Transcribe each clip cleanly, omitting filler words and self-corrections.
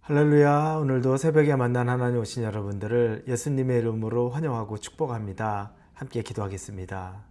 할렐루야. 오늘도 새벽에 만난 하나님 오신 여러분들을 예수님의 이름으로 환영하고 축복합니다. 함께 기도하겠습니다.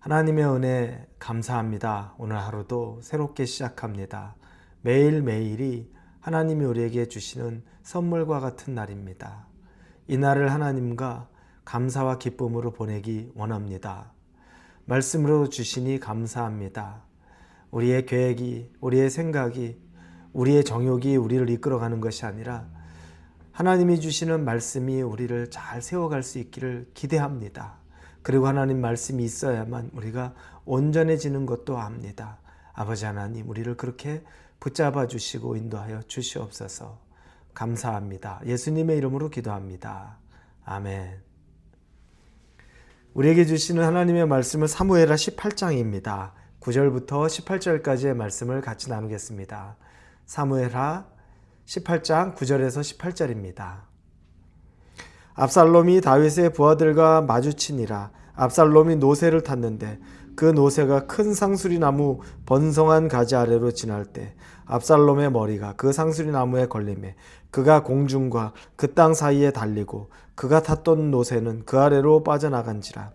하나님의 은혜 감사합니다. 오늘 하루도 새롭게 시작합니다. 매일매일이 하나님이 우리에게 주시는 선물과 같은 날입니다. 이 날을 하나님과 감사와 기쁨으로 보내기 원합니다. 말씀으로 주시니 감사합니다. 우리의 계획이, 우리의 생각이, 우리의 정욕이 우리를 이끌어가는 것이 아니라 하나님이 주시는 말씀이 우리를 잘 세워갈 수 있기를 기대합니다. 그리고 하나님 말씀이 있어야만 우리가 온전해지는 것도 압니다. 아버지 하나님, 우리를 그렇게 붙잡아 주시고 인도하여 주시옵소서. 감사합니다. 예수님의 이름으로 기도합니다. 아멘. 우리에게 주시는 하나님의 말씀은 사무엘하 18장입니다. 9절부터 18절까지의 말씀을 같이 나누겠습니다. 사무엘하 18장 9절에서 18절입니다. 압살롬이 다윗의 부하들과 마주치니라. 압살롬이 노새를 탔는데 그 노새가 큰 상수리나무 번성한 가지 아래로 지날 때 압살롬의 머리가 그 상수리나무에 걸리매 그가 공중과 그 땅 사이에 달리고 그가 탔던 노새는 그 아래로 빠져나간지라.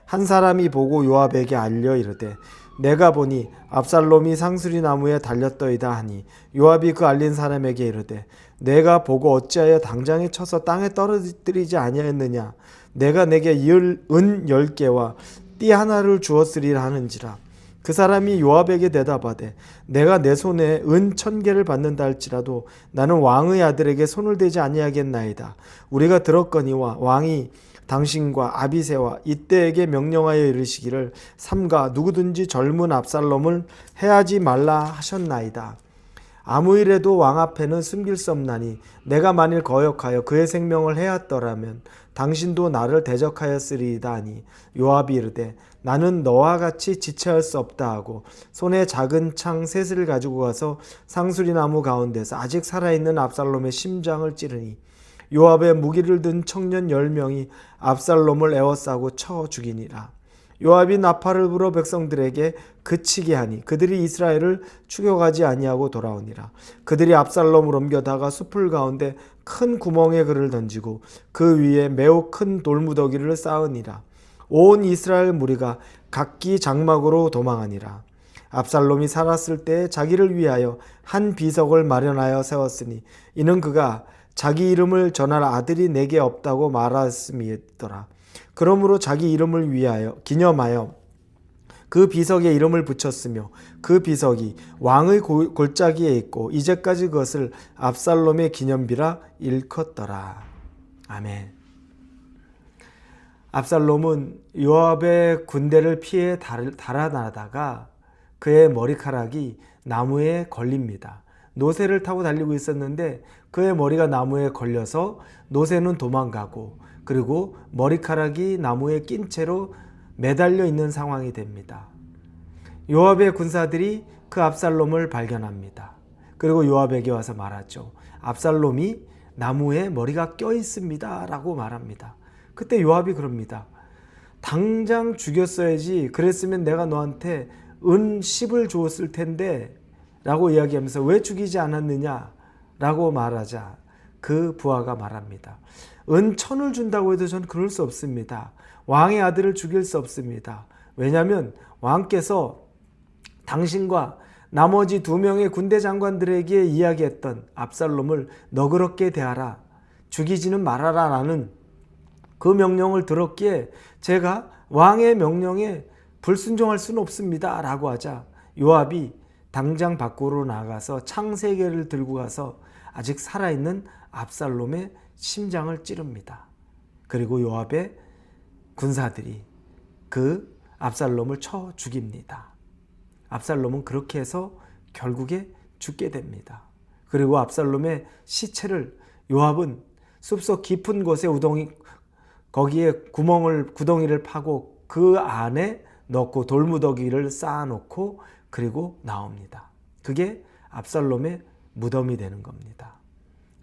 한 사람이 보고 요압에게 알려 이르되 내가 보니 압살롬이 상수리나무에 달렸더이다 하니 요압이 그 알린 사람에게 이르되 내가 보고 어찌하여 당장에 쳐서 땅에 떨어뜨리지 아니하였느냐. 내가 내게 은 10개와 띠 하나를 주었으리라 하는지라. 그 사람이 요압에게 대답하되 내가 내 손에 은 1000개를 받는다 할지라도 나는 왕의 아들에게 손을 대지 아니하겠나이다. 우리가 들었거니와 왕이 당신과 아비새와 이때에게 명령하여 이르시기를 삼가 누구든지 젊은 압살롬을 해하지 말라 하셨나이다. 아무 일에도 왕 앞에는 숨길 수 없나니 내가 만일 거역하여 그의 생명을 해하더라면 당신도 나를 대적하였으리이다 하니 요압이 이르되 나는 너와 같이 지체할 수 없다 하고 손에 작은 창 셋을 가지고 가서 상수리나무 가운데서 아직 살아있는 압살롬의 심장을 찌르니 요압의 무기를 든 청년 10명이 압살롬을 에워싸고 쳐 죽이니라. 요압이 나팔을 불어 백성들에게 그치게 하니 그들이 이스라엘을 추격하지 아니하고 돌아오니라. 그들이 압살롬을 옮겨다가 숲을 가운데 큰 구멍에 그를 던지고 그 위에 매우 큰 돌무더기를 쌓으니라. 온 이스라엘 무리가 각기 장막으로 도망하니라. 압살롬이 살았을 때 자기를 위하여 한 비석을 마련하여 세웠으니 이는 그가 자기 이름을 전할 아들이 내게 없다고 말했음이더라. 그러므로 자기 이름을 위하여 기념하여 그 비석에 이름을 붙였으며 그 비석이 왕의 골짜기에 있고 이제까지 그것을 압살롬의 기념비라 일컫더라. 아멘. 압살롬은 요압의 군대를 피해 달아나다가 그의 머리카락이 나무에 걸립니다. 노새를 타고 달리고 있었는데 그의 머리가 나무에 걸려서 노새는 도망가고 그리고 머리카락이 나무에 낀 채로 매달려 있는 상황이 됩니다. 요압의 군사들이 그 압살롬을 발견합니다. 그리고 요압에게 와서 말하죠. 압살롬이 나무에 머리가 껴 있습니다 라고 말합니다. 그때 요압이 그럽니다. 당장 죽였어야지. 그랬으면 내가 너한테 은 10을 주었을 텐데 라고 이야기하면서 왜 죽이지 않았느냐 라고 말하자 그 부하가 말합니다. 은 1000을 준다고 해도 전 그럴 수 없습니다. 왕의 아들을 죽일 수 없습니다. 왜냐하면 왕께서 당신과 나머지 2명의 군대 장관들에게 이야기했던 압살롬을 너그럽게 대하라, 죽이지는 말아라 라는 그 명령을 들었기에 제가 왕의 명령에 불순종할 수는 없습니다 라고 하자 요압이 당장 밖으로 나가서 창 3개를 들고 가서 아직 살아있는 압살롬의 심장을 찌릅니다. 그리고 요압의 군사들이 그 압살롬을 쳐 죽입니다. 압살롬은 그렇게 해서 결국에 죽게 됩니다. 그리고 압살롬의 시체를 요압은 숲속 깊은 곳에 거기에 구덩이를 파고 그 안에 넣고 돌무더기를 쌓아놓고 그리고 나옵니다. 그게 압살롬의 무덤이 되는 겁니다.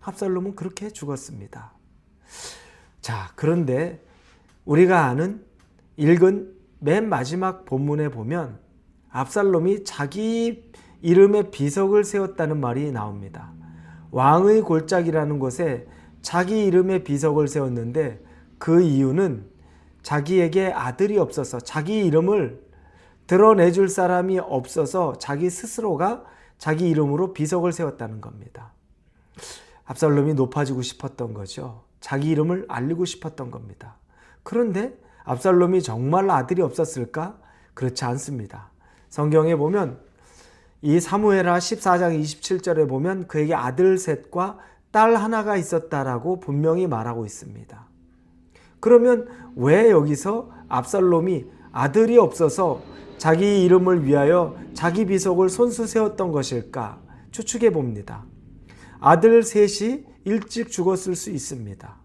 압살롬은 그렇게 죽었습니다. 자, 그런데 우리가 읽은 맨 마지막 본문에 보면 압살롬이 자기 이름의 비석을 세웠다는 말이 나옵니다. 왕의 골짜기라는 곳에 자기 이름의 비석을 세웠는데 그 이유는 자기에게 아들이 없어서, 자기 이름을 드러내줄 사람이 없어서 자기 스스로가 자기 이름으로 비석을 세웠다는 겁니다. 압살롬이 높아지고 싶었던 거죠. 자기 이름을 알리고 싶었던 겁니다. 그런데 압살롬이 정말 아들이 없었을까? 그렇지 않습니다. 성경에 보면 이 사무엘하 14장 27절에 보면 그에게 아들 셋과 딸 하나가 있었다라고 분명히 말하고 있습니다. 그러면 왜 여기서 압살롬이 아들이 없어서 자기 이름을 위하여 자기 비석을 손수 세웠던 것일까? 추측해 봅니다. 아들 셋이 일찍 죽었을 수 있습니다.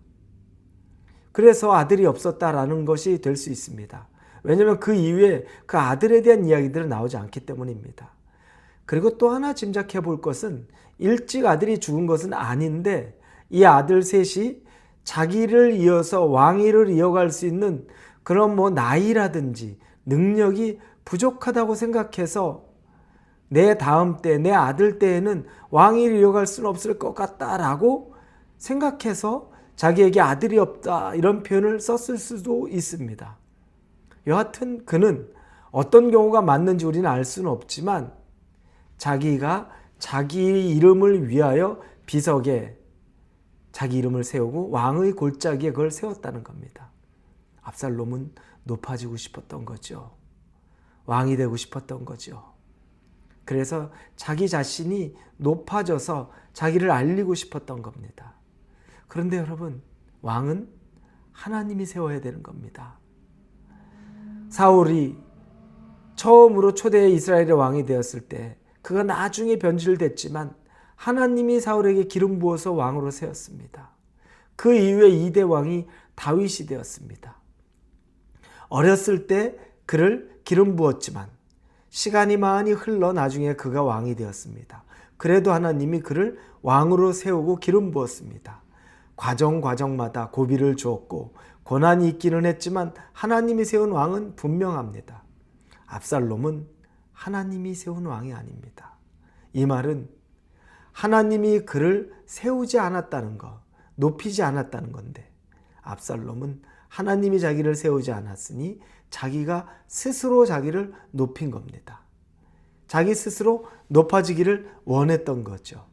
그래서 아들이 없었다라는 것이 될 수 있습니다. 왜냐하면 그 이후에 그 아들에 대한 이야기들은 나오지 않기 때문입니다. 그리고 또 하나 짐작해 볼 것은 일찍 아들이 죽은 것은 아닌데 이 아들 셋이 자기를 이어서 왕위를 이어갈 수 있는 그런 나이라든지 능력이 부족하다고 생각해서 내 다음 때, 내 아들 때에는 왕위를 이어갈 수는 없을 것 같다라고 생각해서 자기에게 아들이 없다 이런 표현을 썼을 수도 있습니다. 여하튼 그는 어떤 경우가 맞는지 우리는 알 수는 없지만 자기가 자기 이름을 위하여 비석에 자기 이름을 세우고 왕의 골짜기에 그걸 세웠다는 겁니다. 압살롬은 높아지고 싶었던 거죠. 왕이 되고 싶었던 거죠. 그래서 자기 자신이 높아져서 자기를 알리고 싶었던 겁니다. 그런데 여러분, 왕은 하나님이 세워야 되는 겁니다. 사울이 처음으로 초대 이스라엘의 왕이 되었을 때 그가 나중에 변질됐지만 하나님이 사울에게 기름 부어서 왕으로 세웠습니다. 그 이후에 2대 왕이 다윗이 되었습니다. 어렸을 때 그를 기름 부었지만 시간이 많이 흘러 나중에 그가 왕이 되었습니다. 그래도 하나님이 그를 왕으로 세우고 기름 부었습니다. 과정마다 고비를 주었고 고난이 있기는 했지만 하나님이 세운 왕은 분명합니다. 압살롬은 하나님이 세운 왕이 아닙니다. 이 말은 하나님이 그를 세우지 않았다는 것, 높이지 않았다는 건데 압살롬은 하나님이 자기를 세우지 않았으니 자기가 스스로 자기를 높인 겁니다. 자기 스스로 높아지기를 원했던 거죠.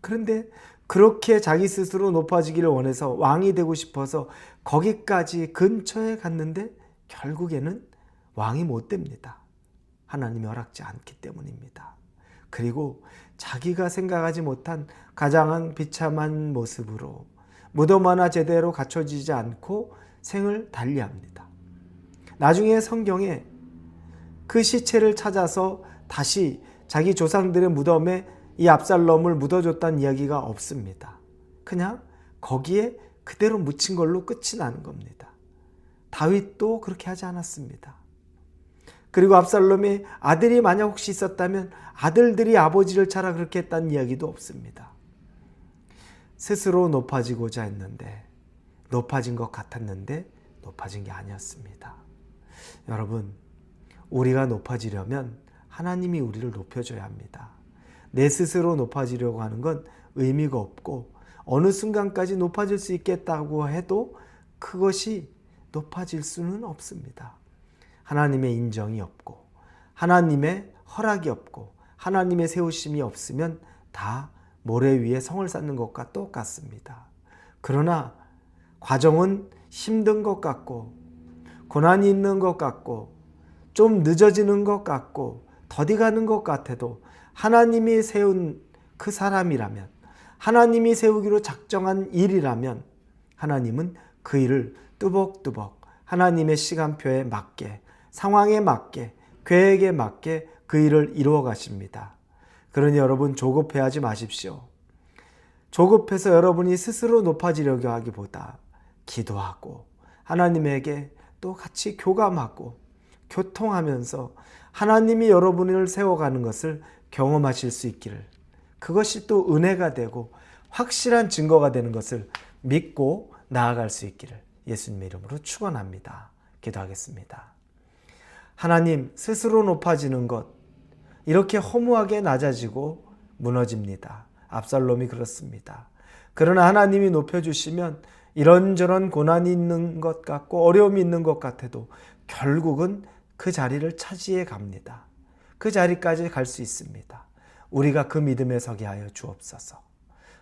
그런데 그렇게 자기 스스로 높아지기를 원해서 왕이 되고 싶어서 거기까지 근처에 갔는데 결국에는 왕이 못 됩니다. 하나님이 허락지 않기 때문입니다. 그리고 자기가 생각하지 못한 가장 비참한 모습으로 무덤 하나 제대로 갖춰지지 않고 생을 달리합니다. 나중에 성경에 그 시체를 찾아서 다시 자기 조상들의 무덤에 이 압살롬을 묻어줬다는 이야기가 없습니다. 그냥 거기에 그대로 묻힌 걸로 끝이 나는 겁니다. 다윗도 그렇게 하지 않았습니다. 그리고 압살롬의 아들이 만약 혹시 있었다면 아들들이 아버지를 차라 그렇게 했다는 이야기도 없습니다. 스스로 높아지고자 했는데 높아진 것 같았는데 높아진 게 아니었습니다. 여러분, 우리가 높아지려면 하나님이 우리를 높여줘야 합니다. 내 스스로 높아지려고 하는 건 의미가 없고 어느 순간까지 높아질 수 있겠다고 해도 그것이 높아질 수는 없습니다. 하나님의 인정이 없고 하나님의 허락이 없고 하나님의 세우심이 없으면 다 모래 위에 성을 쌓는 것과 똑같습니다. 그러나 과정은 힘든 것 같고 고난이 있는 것 같고 좀 늦어지는 것 같고 더디 가는 것 같아도 하나님이 세운 그 사람이라면, 하나님이 세우기로 작정한 일이라면 하나님은 그 일을 뚜벅뚜벅 하나님의 시간표에 맞게, 상황에 맞게, 계획에 맞게 그 일을 이루어 가십니다. 그러니 여러분 조급해하지 마십시오. 조급해서 여러분이 스스로 높아지려고 하기보다 기도하고 하나님에게 또 같이 교감하고 교통하면서 하나님이 여러분을 세워가는 것을 경험하실 수 있기를, 그것이 또 은혜가 되고 확실한 증거가 되는 것을 믿고 나아갈 수 있기를 예수님의 이름으로 축원합니다. 기도하겠습니다. 하나님, 스스로 높아지는 것, 이렇게 허무하게 낮아지고 무너집니다. 압살롬이 그렇습니다. 그러나 하나님이 높여주시면 이런저런 고난이 있는 것 같고 어려움이 있는 것 같아도 결국은 그 자리를 차지해 갑니다. 그 자리까지 갈 수 있습니다. 우리가 그 믿음에 서게 하여 주옵소서.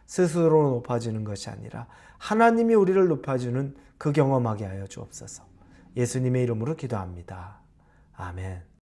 스스로 높아지는 것이 아니라 하나님이 우리를 높아주는 그 경험하게 하여 주옵소서. 예수님의 이름으로 기도합니다. 아멘.